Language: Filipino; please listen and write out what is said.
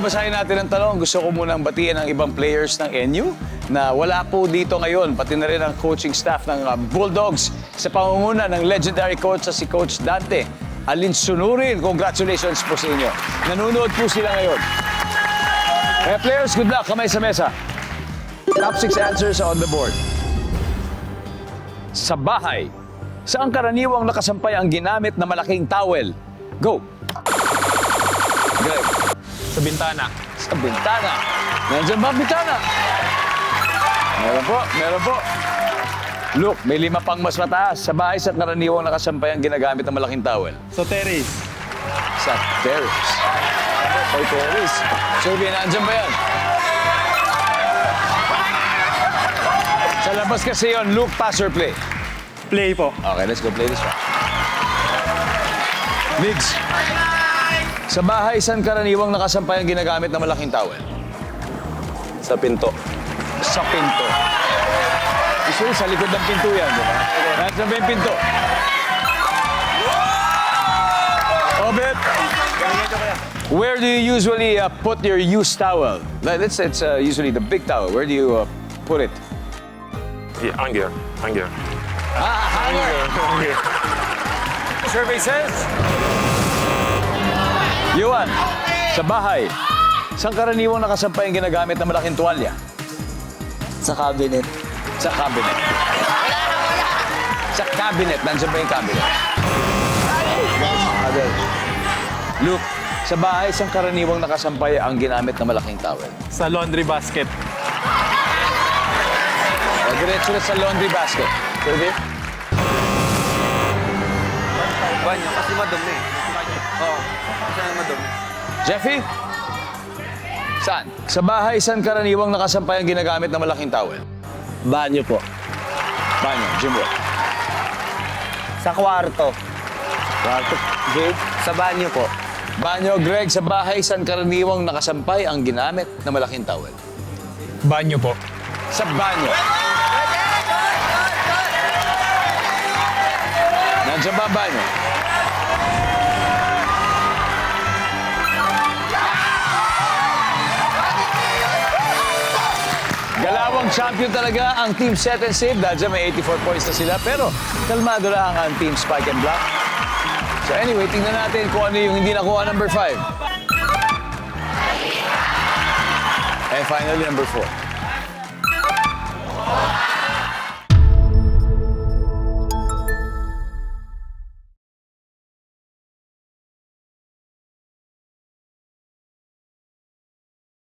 basahin natin ang tanong, gusto ko munang batiin ang ibang players ng NU na wala po dito ngayon, pati na rin ang coaching staff ng Bulldogs sa pangunguna ng legendary coach na si Coach Dante Alinsunurin. Congratulations po sa inyo. Nanonood po sila ngayon. Kaya players, good luck. Kamay sa mesa. Top 6 answers on the board. Sa bahay, saan karaniwang nakasampay ang ginamit na malaking towel? Go! Greg. Sa bintana. Sa bintana. Nandiyan ba ang bintana? Meron po, meron po. Look, may 5 pang mas mataas. Sa bahay, sa karaniwang nakasampay ang ginagamit ng malaking towel. Sa terrace. Sa terrace. Sa terrace. Survey, nandiyan ba yan? Sa labas kasi yun, Luke, pass or play? Play po. Okay, let's go play this one. Migs. Sa bahay, saan karaniwang nakasampay ang ginagamit ng malaking towel? Sa pinto. Sa pinto. Usually, sa likod ng pinto yan, di ba? Nandiyan ba yung pinto? Obet! Where do you usually put your used towel? Let's say it's usually the big towel. Where do you put it? Yeah, hanger. Hanger. Hanger. Survey says? Yuan, sa bahay, saan karaniwang nakasampay ang ginagamit ng malaking tuwalya? Sa cabinet. Sa cabinet. Sa cabinet. Nandiyan ba yung cabinet? Adel. Luke, sa bahay, saan karaniwang nakasampay ang ginamit ng malaking towel? Sa laundry basket. Diretso na sa laundry basket. Survey? Banyo, kasi madumi. Oo, kasi madumi. Jeffy? Saan? Sa bahay, saan karaniwang nakasampay ang ginagamit ng malaking towel? Banyo po. Banyo, Jimbo. Sa kwarto. Kwarto, Gabe. Sa banyo po. Banyo, Greg, sa bahay, saan karaniwang nakasampay ang ginamit ng malaking towel? Banyo po. Sa banyo. Nandiyan ba ang banyo? Galawang champion talaga ang Team Set and Save dahil dyan may 84 points na sila. Pero kalmado lang ang Team Spike and Block. So anyway, tingnan natin kung ano yung hindi nakuha number 5. And finally, number 4.